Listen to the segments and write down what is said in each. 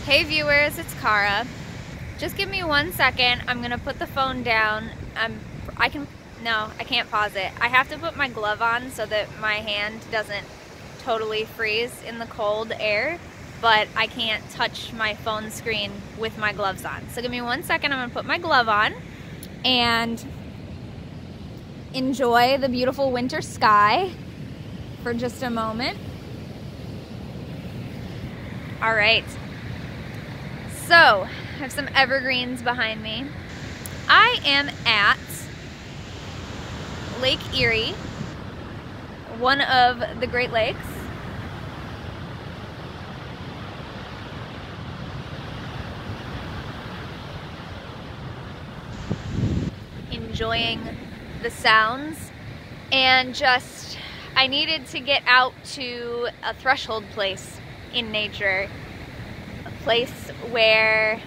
Hey viewers, it's Cara. Just give me 1 second. I'm gonna put the phone down. I can't pause it. I have to put my glove on so that my hand doesn't totally freeze in the cold air, but I can't touch my phone screen with my gloves on. So give me 1 second. I'm gonna put my glove on and enjoy the beautiful winter sky for just a moment. All right. So, I have some evergreens behind me. I am at Lake Erie, one of the Great Lakes. Enjoying the sounds, and I needed to get out to a threshold place in nature. Place where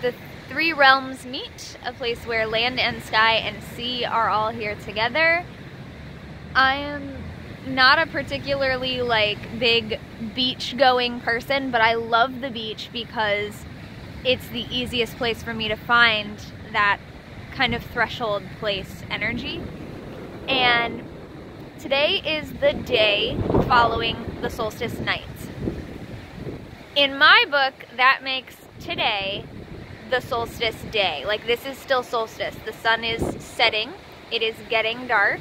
the three realms meet, a place where land and sky and sea are all here together. I am not a particularly big beach going person, but I love the beach because it's the easiest place for me to find that kind of threshold place energy. And today is the day following the solstice night. In my book, that makes today the solstice day. This is still solstice. The sun is setting. It is getting dark.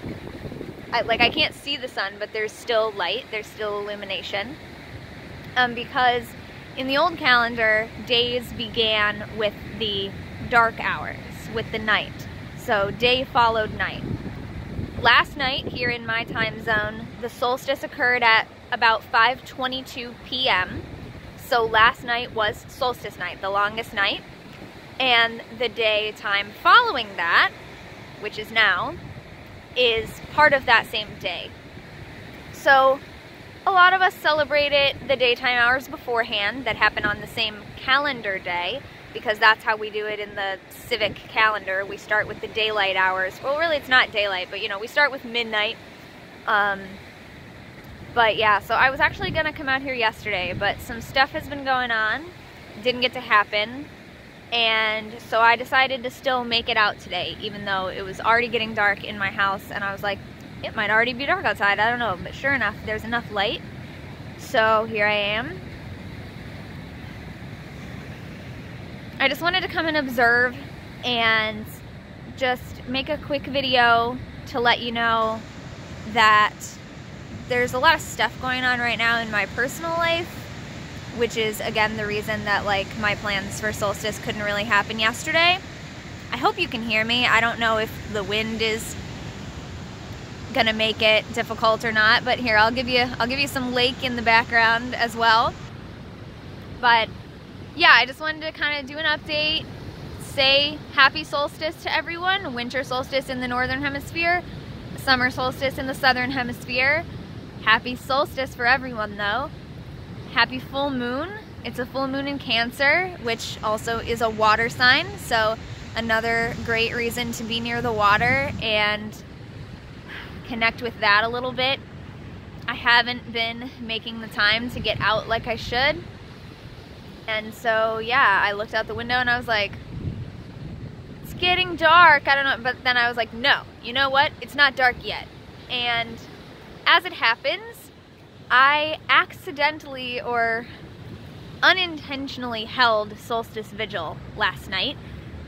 I can't see the sun, but there's still light. There's still illumination. Because in the old calendar, days began with the dark hours, with the night. So day followed night. Last night, here in my time zone, the solstice occurred at about 5:22 p.m. So last night was solstice night, the longest night, and the daytime following that, which is now, is part of that same day. So a lot of us celebrate it the daytime hours beforehand that happen on the same calendar day, because that's how we do it in the civic calendar. We start with the daylight hours. Well, really it's not daylight, but we start with midnight. But yeah, so I was actually gonna come out here yesterday, but some stuff has been going on, didn't get to happen, and so I decided to still make it out today, even though it was already getting dark in my house, and I was like, it might already be dark outside, I don't know, but sure enough, there's enough light, so here I am. I just wanted to come and observe and just make a quick video to let you know that there's a lot of stuff going on right now in my personal life, which is again the reason that my plans for solstice couldn't really happen yesterday. I hope you can hear me. I don't know if the wind is gonna make it difficult or not, but here I'll give you some lake in the background as well. But yeah, I just wanted to kind of do an update, say happy solstice to everyone, winter solstice in the northern hemisphere, summer solstice in the southern hemisphere. Happy solstice for everyone though. Happy full moon. It's a full moon in Cancer, which also is a water sign, so another great reason to be near the water and connect with that a little bit. I haven't been making the time to get out like I should, and so yeah, I looked out the window and I was like, it's getting dark, I don't know, but then I was like, no, you know what, it's not dark yet. And as it happens, I accidentally or unintentionally held Solstice Vigil last night,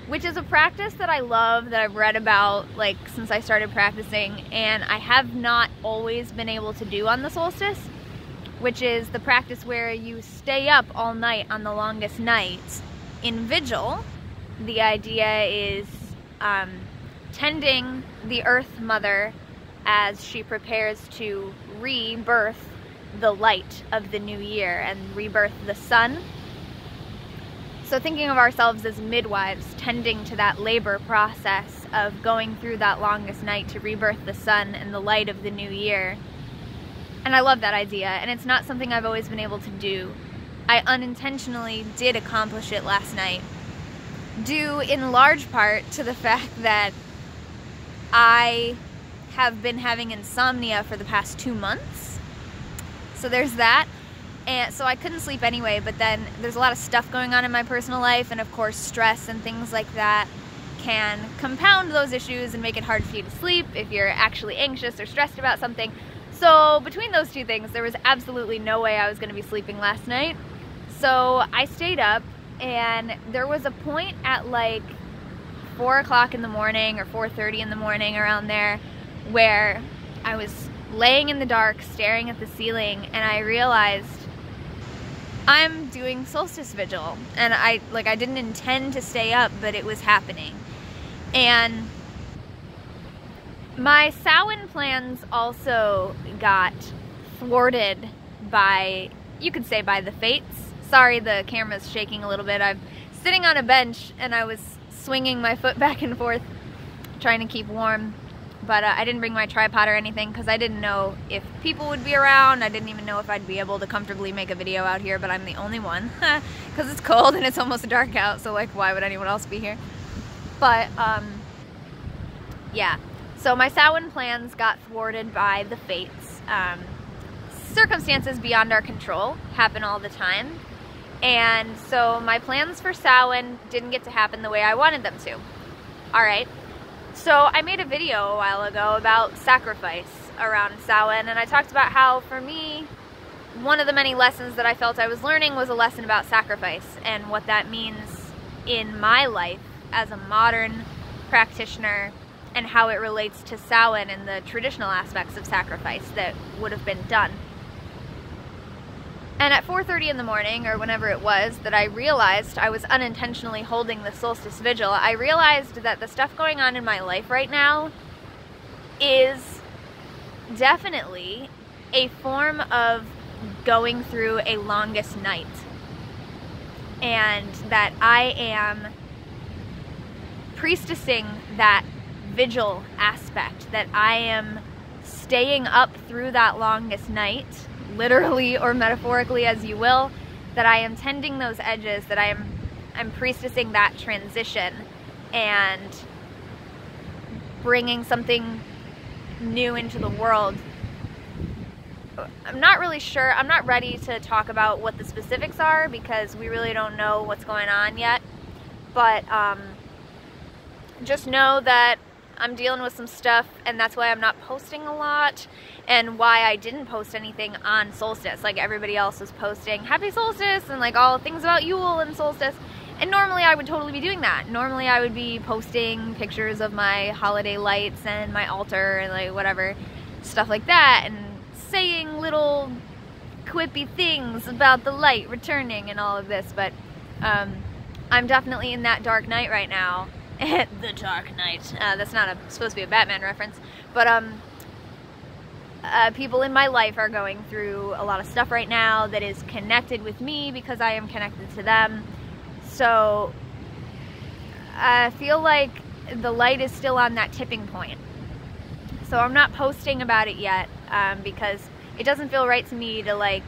which is a practice that I love, that I've read about since I started practicing, and I have not always been able to do on the solstice, which is the practice where you stay up all night on the longest night. In Vigil, the idea is tending the Earth Mother as she prepares to rebirth the light of the new year and rebirth the sun. So thinking of ourselves as midwives tending to that labor process of going through that longest night to rebirth the sun and the light of the new year. And I love that idea, and it's not something I've always been able to do. I unintentionally did accomplish it last night, due in large part to the fact that I have been having insomnia for the past 2 months. So there's that. And so I couldn't sleep anyway, but then there's a lot of stuff going on in my personal life, and of course stress and things like that can compound those issues and make it hard for you to sleep if you're actually anxious or stressed about something. So between those two things, there was absolutely no way I was going to be sleeping last night. So I stayed up, and there was a point at like 4 o'clock in the morning or 4:30 in the morning, around there, where I was laying in the dark staring at the ceiling, and I realized I'm doing Solstice Vigil, and I didn't intend to stay up, but it was happening. And my Samhain plans also got thwarted by, you could say, by the fates. Sorry, the camera's shaking a little bit. I'm sitting on a bench and I was swinging my foot back and forth trying to keep warm, but I didn't bring my tripod or anything because I didn't know if people would be around. I didn't even know if I'd be able to comfortably make a video out here, but I'm the only one because it's cold and it's almost dark out, so like, why would anyone else be here? But yeah, so my Samhain plans got thwarted by the fates. Circumstances beyond our control happen all the time, and so my plans for Samhain didn't get to happen the way I wanted them to. Alright, so I made a video a while ago about sacrifice around Samhain, and I talked about how, for me, one of the many lessons that I felt I was learning was a lesson about sacrifice and what that means in my life as a modern practitioner, and how it relates to Samhain and the traditional aspects of sacrifice that would have been done. And at 4:30 in the morning, or whenever it was, that I realized I was unintentionally holding the Solstice Vigil, I realized that the stuff going on in my life right now is definitely a form of going through a longest night. And that I am priestessing that vigil aspect, that I am staying up through that longest night, literally or metaphorically as you will, that I am tending those edges, that I'm priestessing that transition and bringing something new into the world. I'm not really sure, I'm not ready to talk about what the specifics are because we really don't know what's going on yet, but just know that I'm dealing with some stuff, and that's why I'm not posting a lot, and why I didn't post anything on Solstice. Like everybody else was posting Happy Solstice and like all things about Yule and Solstice, and normally I would totally be doing that. Normally I would be posting pictures of my holiday lights and my altar and like whatever, stuff like that, and saying little quippy things about the light returning and all of this, but I'm definitely in that dark night right now. The Dark Knight. That's not supposed to be a Batman reference, but people in my life are going through a lot of stuff right now that is connected with me because I am connected to them. So I feel like the light is still on that tipping point. So I'm not posting about it yet because it doesn't feel right to me to like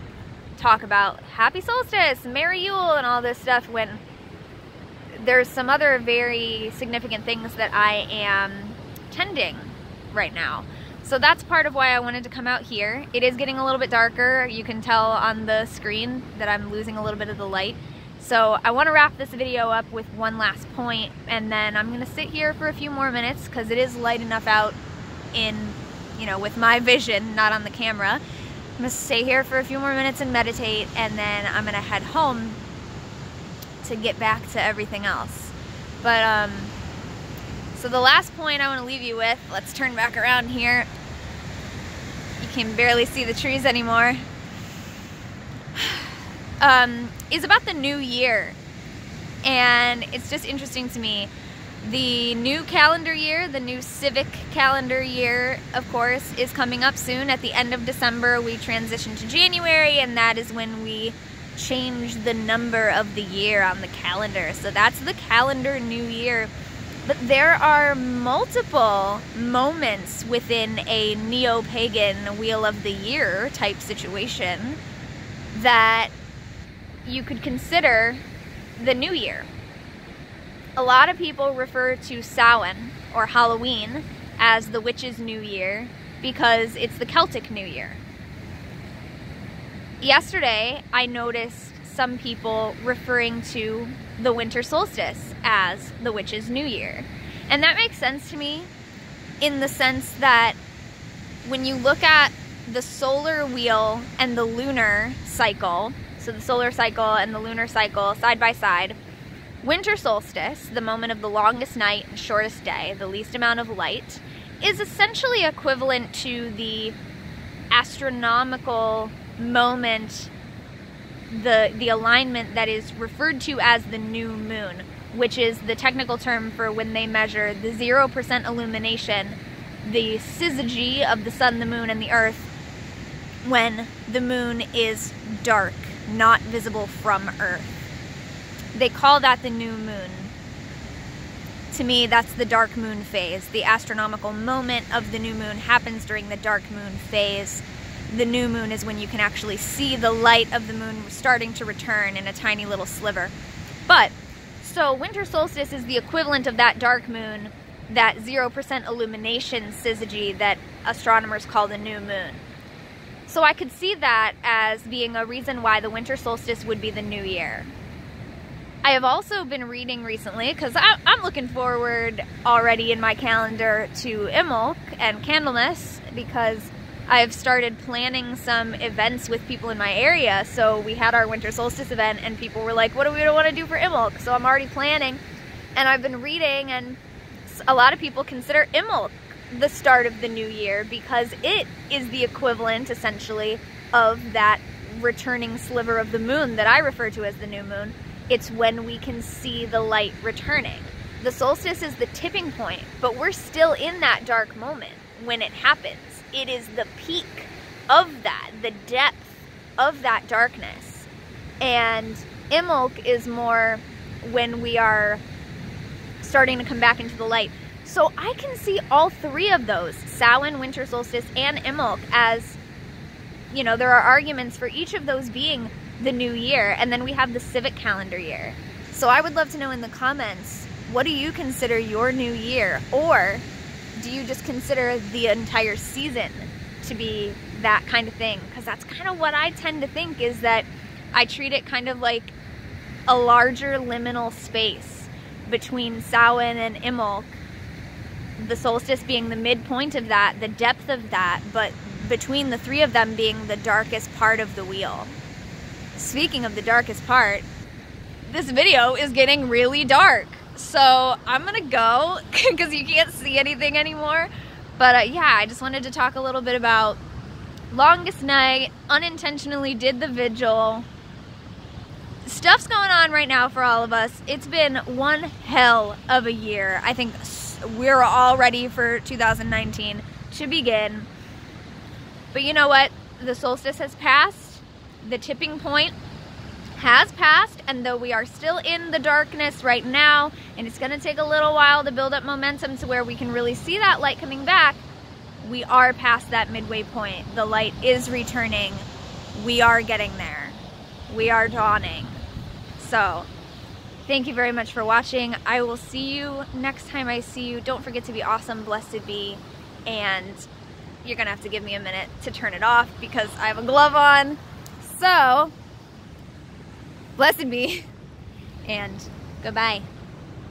talk about Happy Solstice, Merry Yule, and all this stuff when there's some other very significant things that I am tending right now. So that's part of why I wanted to come out here. It is getting a little bit darker. You can tell on the screen that I'm losing a little bit of the light. So I want to wrap this video up with one last point, and then I'm going to sit here for a few more minutes because it is light enough out in, you know, with my vision, not on the camera. I'm going to stay here for a few more minutes and meditate, and then I'm going to head home to get back to everything else. But so the last point I want to leave you with, let's turn back around here. You can barely see the trees anymore. Is about the new year. And it's just interesting to me. The new calendar year, the new civic calendar year, of course, is coming up soon. At the end of December, we transition to January, and that is when we change the number of the year on the calendar. So that's the calendar new year. But there are multiple moments within a neo-pagan Wheel of the Year type situation that you could consider the new year. A lot of people refer to Samhain or Halloween as the witch's new year because it's the Celtic new year. yesterday I noticed some people referring to the winter solstice as the witch's new year. And that makes sense to me in the sense that when you look at the solar wheel and the lunar cycle, so the solar cycle and the lunar cycle side by side, winter solstice, the moment of the longest night and shortest day, the least amount of light, is essentially equivalent to the astronomical moment, the alignment that is referred to as the new moon, which is the technical term for when they measure the 0% illumination, the syzygy of the sun, the moon, and the earth, when the moon is dark, not visible from Earth. They call that the new moon. To me, that's the dark moon phase. The astronomical moment of the new moon happens during the dark moon phase. The new moon is when you can actually see the light of the moon starting to return in a tiny little sliver. But, so winter solstice is the equivalent of that dark moon, that 0% illumination syzygy that astronomers call the new moon. So I could see that as being a reason why the winter solstice would be the new year. I have also been reading recently, because I'm looking forward already in my calendar to Imbolc and Candlemas, because I've started planning some events with people in my area. So we had our winter solstice event and people were like, what do we want to do for Imbolc? So I'm already planning, and I've been reading, and a lot of people consider Imbolc the start of the new year because it is the equivalent, essentially, of that returning sliver of the moon that I refer to as the new moon. It's when we can see the light returning. The solstice is the tipping point, but we're still in that dark moment when it happens. It is the peak of that, the depth of that darkness. And Imbolc is more when we are starting to come back into the light. So I can see all three of those, Samhain, winter solstice, and Imbolc, as, you know, there are arguments for each of those being the new year, and then we have the civic calendar year. So I would love to know in the comments, what do you consider your new year? Or do you just consider the entire season to be that kind of thing? Because that's kind of what I tend to think, is that I treat it kind of like a larger liminal space between Samhain and Imbolc, the solstice being the midpoint of that, the depth of that, but between the three of them being the darkest part of the wheel. Speaking of the darkest part, this video is getting really dark. So I'm gonna go because you can't see anything anymore. But yeah, I just wanted to talk a little bit about longest night, unintentionally did the vigil. Stuff's going on right now for all of us. It's been one hell of a year. I think we're all ready for 2019 to begin. But you know what? The solstice has passed. The tipping point has passed, and though we are still in the darkness right now, and it's going to take a little while to build up momentum to where we can really see that light coming back, we are past that midway point. The light is returning. We are getting there. We are dawning. So, thank you very much for watching. I will see you next time I see you. Don't forget to be awesome, blessed be, and you're going to have to give me a minute to turn it off because I have a glove on. So, blessed be, and goodbye.